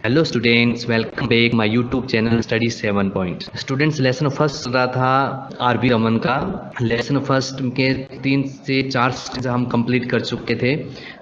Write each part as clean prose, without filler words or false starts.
Hello students, welcome back my YouTube channel study 7 point. Students, lesson first चल रहा था RB Raman का। Lesson first के 3 से 4 स्टेंजा हम कंप्लीट कर चुके थे।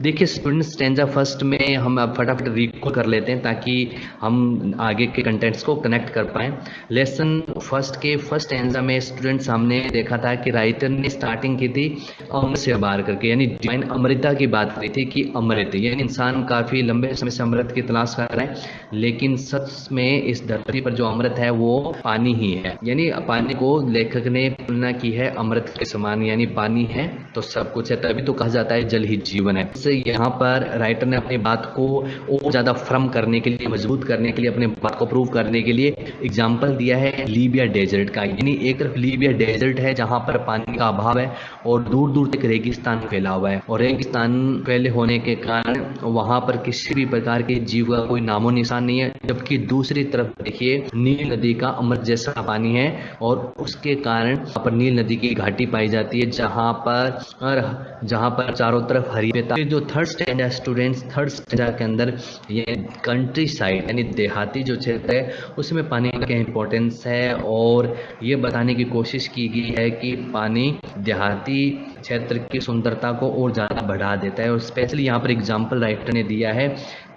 देखिए स्टूडेंट्स, स्टेंजा फर्स्ट में हम अब फटाफट रिकॉल कर लेते हैं ताकि हम आगे के कंटेंट्स को कनेक्ट कर पाएँ। लेसन फर्स्ट के फर्स्ट स्टेंजा में स्टूडेंट्स हमने देखा था कि राइटर ने स्टार्टिंग की थी अमृत से बाहर करके, यानी डिवाइन अमृता की बात करी थी कि अमृत यानी इंसान काफ़ी लंबे समय से अमृत की तलाश कर रहा है, लेकिन सच में इस धरती पर जो अमृत है वो पानी ही है। यानी पानी को लेखक ने तुलना की है अमृत के समान, यानी पानी है तो सब कुछ है, तभी तो कहा जाता है जल ही जीवन है। इससे यहाँ पर राइटर ने अपनी बात को और ज़्यादा फर्म करने के लिए, मजबूत करने के लिए, अपने बात को प्रूव करने के लिए एग्जाम्पल दिया है लीबिया डेजर्ट का। यानी एक तरफ लीबिया डेजर्ट है जहाँ पर पानी का अभाव है और दूर दूर तक रेगिस्तान फैला हुआ है, और रेगिस्तान फैले होने के कारण वहाँ पर किसी भी प्रकार के जीव का कोई नामो निशान नहीं है। जबकि दूसरी तरफ देखिए नील नदी का अमृत जैसा पानी है और उसके कारण वहाँ पर नील नदी की घाटी पाई जाती है जहाँ पर चारों तरफ हरिता। जो थर्ड स्टैंडर्ड है स्टूडेंट्स, थर्ड स्टैंडर्ड के अंदर ये कंट्री साइड यानी देहाती जो क्षेत्र है उसमें पानी का क्या इंपॉर्टेंस है, और ये बताने की कोशिश की गई है कि पानी देहाती क्षेत्र की सुंदरता को और ज़्यादा बढ़ा देता है। और स्पेशली यहाँ पर एग्जाम्पल राइटर ने दिया है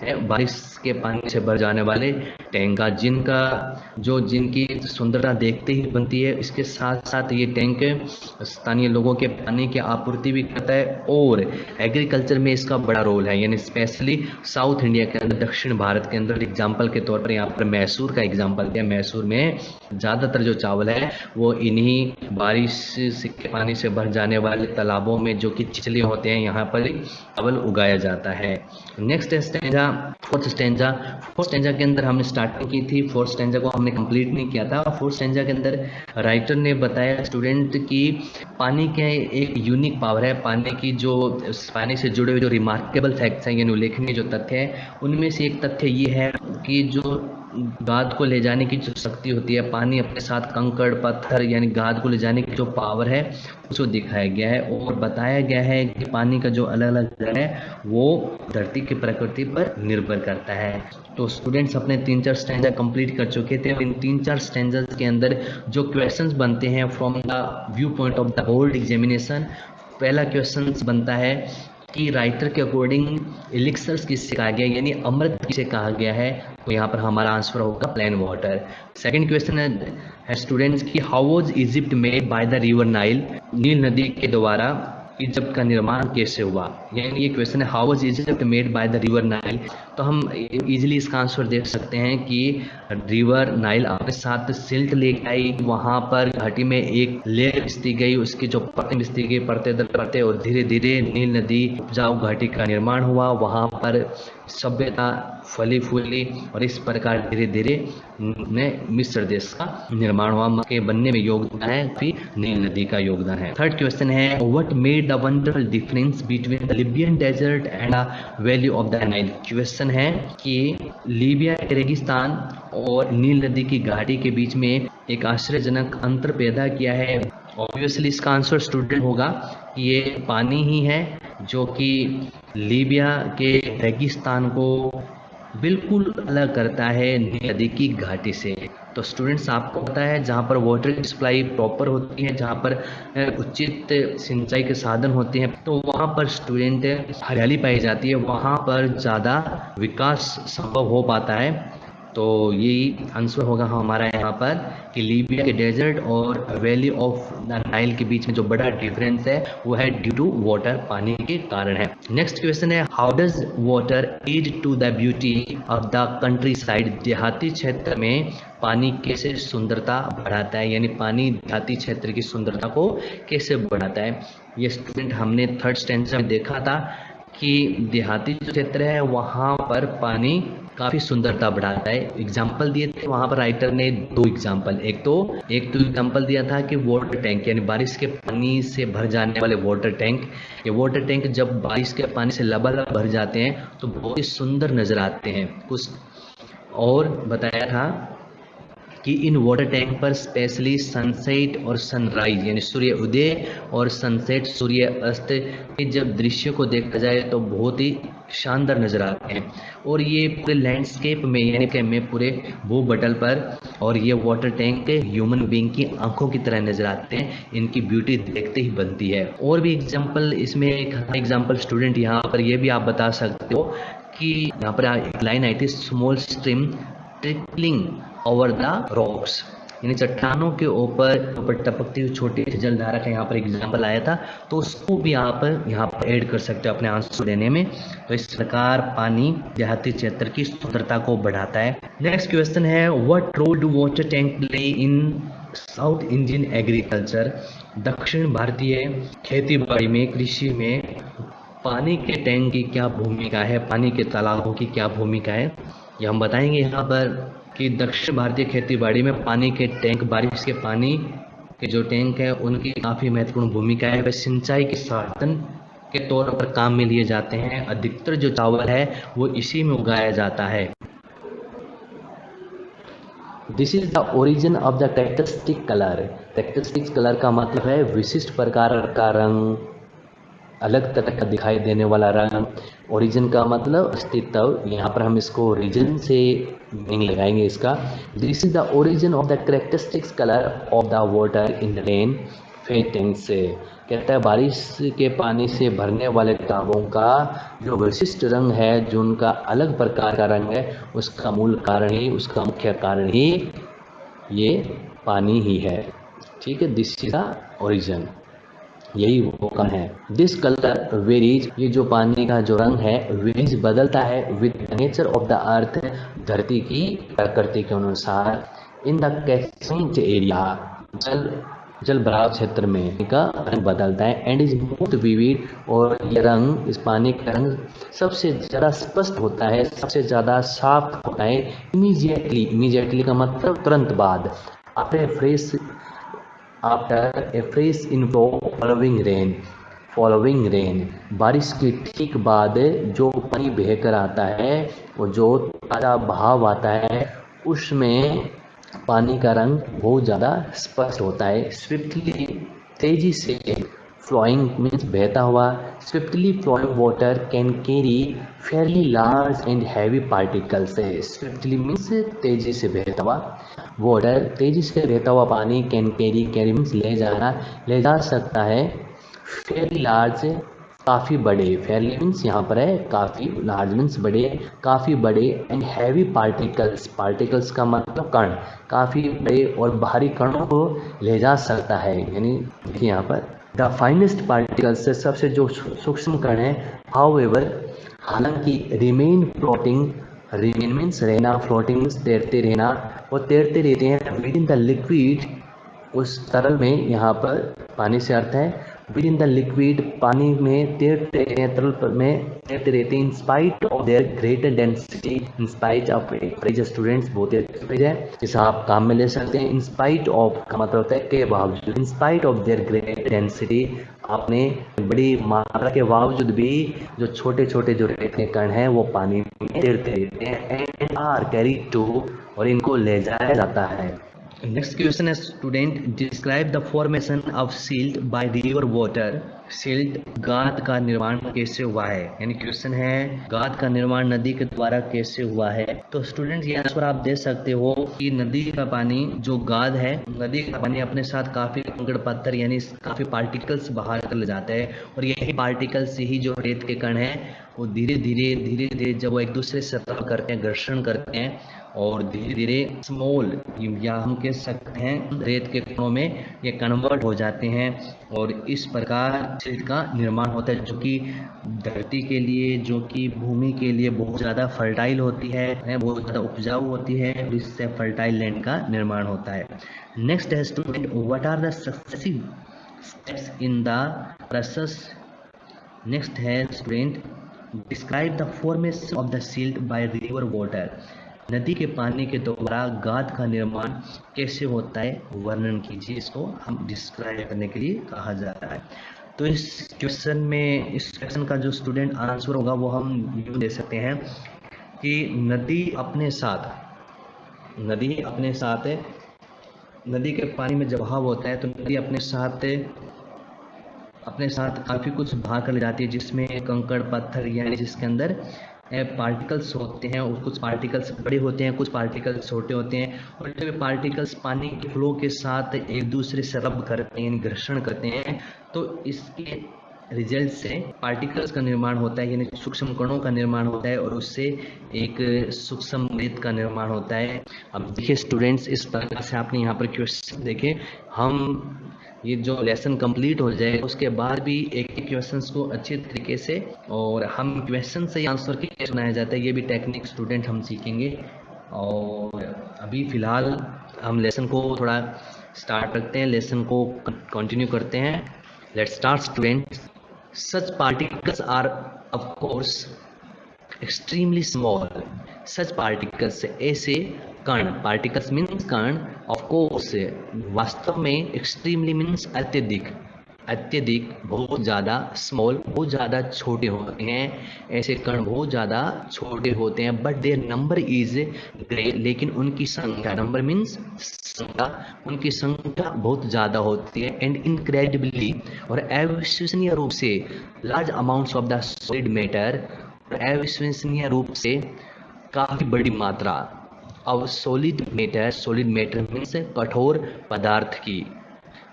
बारिश के पानी से भर जाने वाले टैंक का, जिनकी सुंदरता देखते ही बनती है। इसके साथ साथ ये टैंक स्थानीय लोगों के पानी की आपूर्ति भी करता है और एग्रीकल्चर में इसका बड़ा रोल है। यानी स्पेशली साउथ इंडिया के अंदर, दक्षिण भारत के अंदर एग्जाम्पल के तौर पर यहाँ पर मैसूर का एग्जाम्पल दिया। मैसूर में ज़्यादातर जो चावल है वो इन्हीं बारिश के पानी से भर जाने वाले तालाबों में, जो कि छिछले होते हैं, यहाँ पर चावल उगाया जाता है। नेक्स्ट स्टेंजा, फोर्थ स्टेंजा के अंदर हमने स्टार्टिंग की थी, फोर्थ स्टेंजा को हमने कंप्लीट नहीं किया था। फोर्थ स्टेंजा के अंदर राइटर ने बताया स्टूडेंट की पानी के एक यूनिक पावर है। पानी से जुड़े हुए जो रिमार्केबल फैक्ट्स हैं, यानी उल्लेखनीय जो तथ्य हैं, उनमें से एक तथ्य ये है कि जो गाद को ले जाने की जो शक्ति होती है, पानी अपने साथ कंकड़ पत्थर यानी गाद को ले जाने की जो पावर है उसको दिखाया गया है और बताया गया है कि पानी का जो अलग अलग गुण है वो धरती की प्रकृति पर निर्भर करता है। तो स्टूडेंट्स अपने 3-4 स्टैंजा कंप्लीट कर चुके थे और इन 3-4 स्टैंजास के अंदर जो क्वेश्चंस बनते हैं from the view point of the board examination, पहला क्वेश्चन बनता है कि राइटर के अकॉर्डिंग एलिक्सर्स किससे कहा गया, यानी अमृत किसे कहा गया है। तो यहाँ पर हमारा आंसर होगा प्लेन वाटर। सेकंड क्वेश्चन है स्टूडेंट्स की how was Egypt made by the river Nile, नील नदी के द्वारा इजिप्ट का निर्माण कैसे हुआ। यानी ये क्वेश्चन है how was Egypt made by the river Nile. तो हम इजीली इसका आंसर देख सकते हैं कि रिवर नाइल अपने साथ सिल्ट लेके आई, वहाँ पर घाटी में एक लेयर बिछती गई, उसकी जो परतें बिछती गई, परते दर परते, और धीरे धीरे नील नदी उपजाऊ घाटी का निर्माण हुआ। वहाँ पर सभ्यता फली फूली और इस प्रकार धीरे धीरे मिस्र देश का निर्माण हुआ। के बनने में योगदान है फिर नील नदी का योगदान है। थर्ड क्वेश्चन है what made the wonderful difference between the Libyan desert and the valley of the Nile. Question है कि लीबिया के रेगिस्तान और नील नदी की घाटी के बीच में एक आश्चर्यजनक अंतर पैदा किया है। ऑब्वियसली इसका आंसर स्टूडेंट होगा कि ये पानी ही है जो कि लीबिया के रेगिस्तान को बिल्कुल अलग करता है नील नदी की घाटी से। तो स्टूडेंट्स आपको पता है जहाँ पर वाटर सप्लाई प्रॉपर होती है, जहाँ पर उचित सिंचाई के साधन होते हैं, तो वहाँ पर स्टूडेंट हरियाली पाई जाती है, वहाँ पर ज़्यादा विकास संभव हो पाता है। तो यही आंसर होगा हमारा यहाँ पर कि लीबिया के डेजर्ट और वैली ऑफ द नाइल के बीच में जो बड़ा डिफरेंस है वो है ड्यू टू वाटर, पानी के कारण है। नेक्स्ट क्वेश्चन है how does water add to the beauty of the countryside. देहाती क्षेत्र में पानी कैसे सुंदरता बढ़ाता है, यानी पानी देहाती क्षेत्र की सुंदरता को कैसे बढ़ाता है। ये स्टूडेंट हमने थर्ड स्टैंडर्ड में देखा था कि देहाती जो क्षेत्र है वहाँ पर पानी काफ़ी सुंदरता बढ़ाता है। एग्जाम्पल दिए थे वहाँ पर राइटर ने 2 एग्जाम्पल, एक तो एग्जाम्पल दिया था कि वाटर टैंक यानी बारिश के पानी से भर जाने वाले वाटर टैंक। ये वाटर टैंक जब बारिश के पानी से लबालब भर जाते हैं तो बहुत ही सुंदर नज़र आते हैं। कुछ और बताया था कि इन वाटर टैंक पर स्पेशली सनसेट और सनराइज यानी सूर्य उदय और सनसेट सूर्य अस्त के जब दृश्य को देखा जाए तो बहुत ही शानदार नज़र आते हैं। और ये पूरे लैंडस्केप में यानी कि में पूरे भूपटल पर और ये वाटर टैंक ह्यूमन बीइंग की आंखों की तरह नज़र आते हैं, इनकी ब्यूटी देखते ही बनती है। और भी एग्जाम्पल इसमें एक एग्जाम्पल स्टूडेंट यहाँ पर ये भी आप बता सकते हो कि यहाँ पर एक लाइन आई थी, small stream trickling over the rocks, यानी चट्टानों के ऊपर टपकती हुई छोटी सी जलधारा का यहाँ पर एग्जाम्पल आया था, तो उसको भी आप यहाँ पर ऐड कर सकते हो अपने आंसर देने में। तो इस प्रकार पानी देहाती क्षेत्र की सुंदरता को बढ़ाता है। नेक्स्ट क्वेश्चन है, what role do water tank play in South Indian agriculture? दक्षिण भारतीय खेती बाड़ी में, कृषि में पानी के टैंक की क्या भूमिका है, पानी के तालाबों की क्या भूमिका है, ये हम बताएंगे यहाँ पर कि दक्षिण भारतीय खेतीबाड़ी में पानी के टैंक, बारिश के पानी के जो टैंक है उनकी काफ़ी महत्वपूर्ण भूमिका है। वे सिंचाई के साधन के तौर पर काम में लिए जाते हैं। अधिकतर जो चावल है वो इसी में उगाया जाता है। This is the origin of the characteristic colour. Characteristic colour का मतलब है विशिष्ट प्रकार का रंग, अलग तरह का दिखाई देने वाला रंग। ओरिजिन का मतलब अस्तित्व, यहाँ पर हम इसको रीजन से मीनिंग लगाएंगे इसका। This is the origin of the characteristics colour of the water in the rain fade tank से। कहता है बारिश के पानी से भरने वाले तालाबों का जो विशिष्ट रंग है, जो उनका अलग प्रकार का रंग है, उसका मूल कारण ही, उसका मुख्य कारण ही ये पानी ही है। ठीक है, दिस इज द ओरिजिन, यही वो कारण है। दिस कलर वेरीज, ये जो पानी का जो रंग है वेरीज बदलता है with nature of the earth, धरती की प्रकृति के अनुसार। इन द कैचमेंट एरिया, जल भराव क्षेत्र में का रंग बदलता है। एंड इज मोस्ट विविड, और ये रंग, इस पानी का रंग सबसे ज़्यादा स्पष्ट होता है, सबसे ज़्यादा साफ होता है इमीजिएटली। इमीजिएटली का मतलब तुरंत बाद, after a fresh inflow following rain, बारिश के ठीक बाद जो पानी बहकर आता है, वो जो ताज़ा बहाव आता है, उसमें पानी का रंग बहुत ज़्यादा स्पष्ट होता है। स्विफ्टली, तेजी से, फ्लोइंग मीन्स बहता हुआ। Swiftly flowing water can carry fairly large and heavy particles है। स्विफ्टली मीन्स तेजी से बहता हुआ, वाटर तेजी से बहता हुआ पानी, कैन कैरी मीन्स ले जा सकता है। फेयरली लार्ज काफ़ी बड़े, फेयरली मीन्स यहाँ पर है काफ़ी, लार्ज मीन्स बड़े, काफ़ी बड़े। एंड हैवी पार्टिकल्स का मतलब कण, काफ़ी बड़े और भारी कणों को ले जा सकता है। यानी देखिए यहाँ पर द फाइनेस्ट पार्टिकल्स से सबसे जो सूक्ष्म कण है, हाउएवर हालांकि, रिमेन फ्लोटिंग, रिमेन मीन्स रहना, फ्लोटिंग मीन्स तैरते रहना, वो तैरते रहते हैं विद इन द लिक्विड, उस तरल में, यहाँ पर पानी से अर्थ है विद इन द लिक्विड, पानी में तैरते रहते हैं, तरल में तैरते रहते हैं। In spite of their greater density, in spite of, phrase students बहुत ही अच्छी फ्रेज है, जिसे आप काम में ले सकते हैं। इन स्पाइट ऑफ का मतलब होता है के बावजूद, in spite of their greater density, आपने बड़ी मात्रा के बावजूद भी जो छोटे छोटे जो रेत के कण हैं वो पानी में तैरते रहते हैं। एंड आर कैरी टू, और इनको ले जाया जाता है। नेक्स्ट क्वेश्चन है student, describe the formation of silt by river water. Silt, गाद का निर्माण कैसे हुआ है, यानी क्वेश्चन है गाद का निर्माण नदी के द्वारा कैसे हुआ है। तो स्टूडेंट ये आंसर आप दे सकते हो कि नदी का पानी, जो गाद है, नदी का पानी अपने साथ काफी कंकड़ पत्थर यानी काफी पार्टिकल्स बाहर कर ले जाता है, और यही पार्टिकल्स ही जो रेत के कण हैं वो धीरे धीरे जब वो एक दूसरे से रब करते हैं, घर्षण करते हैं, और धीरे धीरे स्मॉल, या हम कह सकते हैं रेत के कणों में ये कन्वर्ट हो जाते हैं, और इस प्रकार सिल्ट का निर्माण होता है, जो कि धरती के लिए, जो कि भूमि के लिए बहुत ज़्यादा फर्टाइल होती है, बहुत ज़्यादा उपजाऊ होती है, और इससे फर्टाइल लैंड का निर्माण होता है। नेक्स्ट है student, what are the successive steps in the process. Next है student, describe the formation of the silt by river water. नदी के पानी के द्वारा गाद का निर्माण कैसे होता है, वर्णन कीजिए। इसको हम डिस्क्राइब करने के लिए कहा जाता है। तो इस क्वेश्चन में, इस क्वेश्चन का जो स्टूडेंट आंसर होगा वो हम यूँ दे सकते हैं कि नदी अपने साथ नदी अपने साथ नदी के पानी में जब बहाव होता है तो नदी अपने साथ काफ़ी कुछ बहा कर ले जाती है, जिसमें कंकड़ पत्थर यानी जिसके अंदर पार्टिकल्स होते हैं, और कुछ पार्टिकल्स बड़े होते हैं, कुछ पार्टिकल्स छोटे होते हैं, और जब ये पार्टिकल्स पानी के फ्लो के साथ एक दूसरे से रब करते हैं यानी घर्षण करते हैं, तो इसके रिजल्ट से पार्टिकल्स का निर्माण होता है यानी सूक्ष्म कणों का निर्माण होता है, और उससे एक सूक्ष्म रेत का निर्माण होता है। अब देखिए स्टूडेंट्स, इस प्रकार से आपने यहाँ पर क्वेश्चन देखे। हम ये जो लेसन कंप्लीट हो जाए उसके बाद भी एक एक क्वेश्चंस को अच्छे तरीके से, और हम क्वेश्चन से आंसर की कैसे बनाया जाता है ये भी टेक्निक स्टूडेंट हम सीखेंगे। और अभी फ़िलहाल हम लेसन को थोड़ा स्टार्ट रखते हैं, लेसन को कंटिन्यू करते हैं। Let's start students. Such particles are of course extremely small. Such particles, ऐसे कण, पार्टिकल्स मीन्स कण, ऑफ कोर्स वास्तव में, एक्सट्रीमली मीन्स अत्यधिक, अत्यधिक बहुत ज़्यादा, स्मॉल बहुत ज़्यादा छोटे होते हैं, ऐसे कण बहुत ज़्यादा छोटे होते हैं, but their number is great, लेकिन उनकी संख्या, नंबर मीन्स संख्या, उनकी संख्या बहुत ज़्यादा होती है, एंड इनक्रेडिबली और अविश्वसनीय रूप से large amounts of the solid matter, अविश्वसनीय रूप से काफ़ी बड़ी मात्रा अब सॉलिड मैटर मीन्स कठोर पदार्थ की,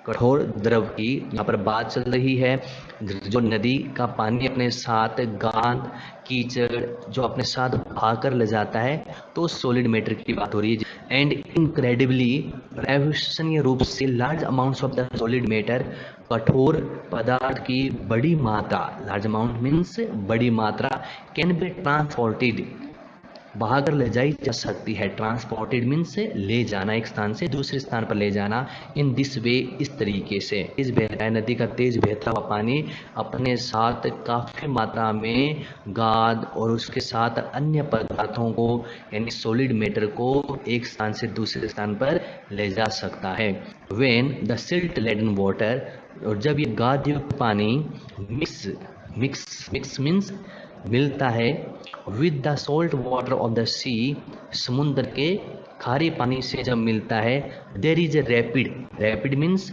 कठोर द्रव की यहाँ पर बात चल रही है। जो नदी का पानी अपने साथ गाद कीचड़ जो अपने साथ बहाकर ले जाता है, तो सॉलिड मैटर की बात हो रही है। एंड इनक्रेडिबली, अविश्वसनीय रूप से, large amounts of the solid matter, कठोर पदार्थ की बड़ी मात्रा, लार्ज अमाउंट मीन्स बड़ी मात्रा, कैन बी ट्रांसपोर्टेड, बहाकर ले जाई जा सकती है। ट्रांसपोर्टेड मीन्स ले जाना, एक स्थान से दूसरे स्थान पर ले जाना। इन दिस वे, इस तरीके से। तेज बहता है, नदी का तेज बहता हुआ पानी अपने साथ काफ़ी मात्रा में गाद और उसके साथ अन्य पदार्थों को यानी सॉलिड मैटर को एक स्थान से दूसरे स्थान पर ले जा सकता है। When the silt laden water, और जब ये गाद युक्त पानी मिक्स मीन्स मिलता है, with the salt water of the sea, समुद्र के खारे पानी से जब मिलता है, there is a rapid means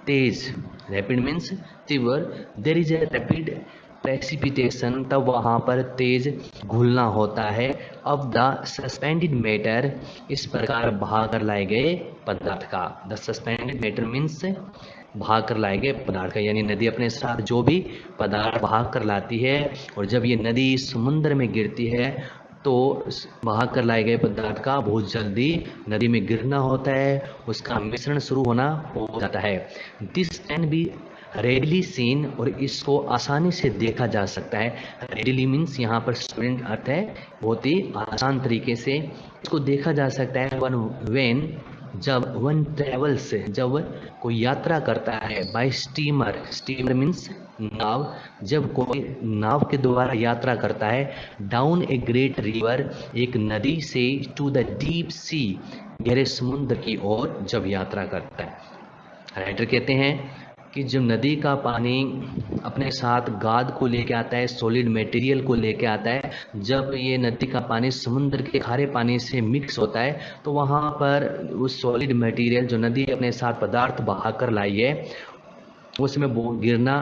तेज, रैपिड मीन्स तीव्र, there is a rapid precipitation, तब वहाँ पर तेज घुलना होता है। अब द सस्पेंडेड मैटर, इस प्रकार बहा कर लाए गए पदार्थ का, द सस्पेंडेड मैटर मीन्स बहा कर लाए गए पदार्थ का, यानी नदी अपने साथ जो भी पदार्थ बहा कर लाती है, और जब ये नदी समुद्र में गिरती है तो बहा कर लाए गए पदार्थ का बहुत जल्दी नदी में गिरना होता है, उसका मिश्रण शुरू होना हो जाता है। This can be readily seen, और इसको आसानी से देखा जा सकता है। रेडली मीन्स यहाँ पर स्टूडेंट अर्थ है बहुत ही आसान तरीके से इसको देखा जा सकता है। वेन, जब वन ट्रेवल्स, जब कोई यात्रा करता है, बाय स्टीमर मीन्स नाव, जब कोई नाव के द्वारा यात्रा करता है, डाउन ए ग्रेट रिवर, एक नदी से, टू द डीप सी, गहरे समुद्र की ओर जब यात्रा करता है। राइटर कहते हैं कि जब नदी का पानी अपने साथ गाद को लेके आता है, सॉलिड मटेरियल को लेके आता है, जब ये नदी का पानी समुद्र के खारे पानी से मिक्स होता है, तो वहाँ पर उस सॉलिड मटेरियल जो नदी अपने साथ पदार्थ बहा कर लाई है, उसमें वो गिरना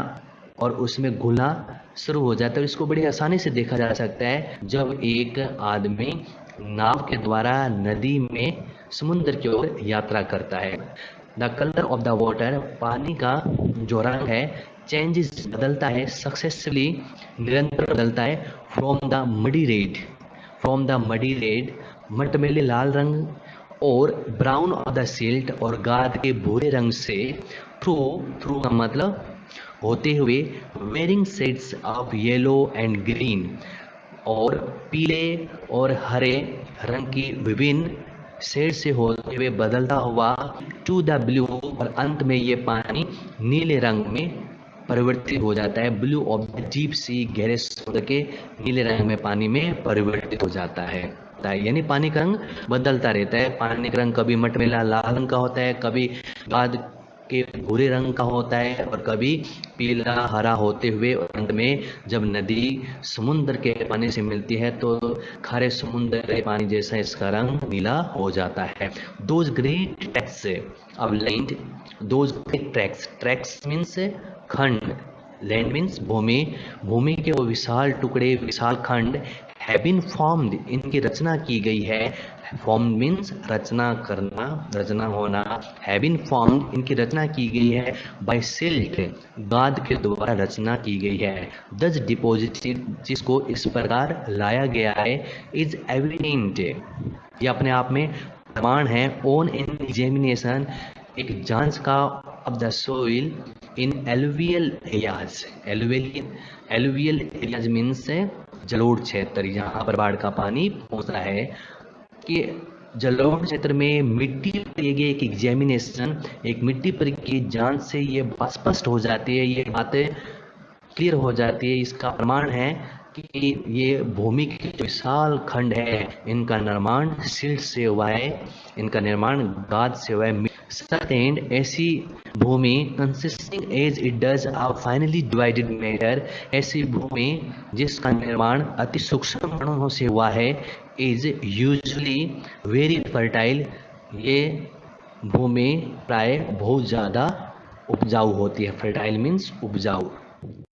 और उसमें घुलना शुरू हो जाता है। इसको बड़ी आसानी से देखा जा सकता है जब एक आदमी नाव के द्वारा नदी में समुद्र की ओर यात्रा करता है। The colour of the water, पानी का जो रंग है, चेंजेस बदलता है, सक्सेसफुली निरंतर बदलता है, फ्रॉम द मडी रेड, मटमैले लाल रंग, और ब्राउन ऑफ द सिल्ट, और गाद के भूरे रंग से, थ्रू का मतलब होते हुए, varying shades of yellow and green, और पीले और हरे रंग की विभिन्न शेड से होते हुए बदलता हुआ, टू द ब्लू, और अंत में ये पानी नीले रंग में परिवर्तित हो जाता है। Blue of the deep sea, गहरे समुद्र के नीले रंग में पानी में परिवर्तित हो जाता है। यानी पानी का रंग बदलता रहता है। पानी का रंग कभी मटमैला लाल रंग का होता है, कभी गाद के भूरे रंग का होता है और कभी पीला हरा होते हुए, और अंत में जब नदी समुद्र के पानी से मिलती है तो खारे समुद्र के पानी जैसा इसका रंग नीला हो जाता है। दोज ग्रेट ट्रैक्स अब land, those great tracks, tracks means खंड, लैंड मीन्स भूमि, भूमि के वो विशाल टुकड़े, विशाल खंड, हैव बीन फॉर्म्ड, इनकी रचना की गई है। फॉर्म मीन्स रचना करना, रचना होना। हैव बीन फॉर्म्ड, इनकी रचना की गई है। बाय सिल्ट, गाद के द्वारा रचना की गई है। दस डिपोजिटेड, जिसको इस प्रकार लाया गया है। इज एविडेंट, ये अपने आप में प्रमाण है। ऑन इन एग्जामिनेशन, एक जांच का, of the soil in alluvial areas, alluvial areas means जलोढ़ क्षेत्र, जहाँ पर बाढ़ का पानी पहुँचता है, कि जलोढ़ क्षेत्र में मिट्टी पर किए गए एक एग्जामिनेशन, एक मिट्टी पर की जांच से ये बात स्पष्ट हो जाती है, ये बातें क्लियर हो जाती है, इसका प्रमाण है कि ये भूमि के जो विशाल खंड है, इनका निर्माण सिल्ट से हुआ है, इनका निर्माण गाद से हुआ है। सेकंड, ऐसी भूमि consisting as it does of finely divided matter, ऐसी भूमि जिसका निर्माण अति सूक्ष्म कणों से हुआ है, इज यूजुअली वेरी फर्टाइल, ये भूमि प्राय बहुत ज़्यादा उपजाऊ होती है। फर्टाइल मीन्स उपजाऊ।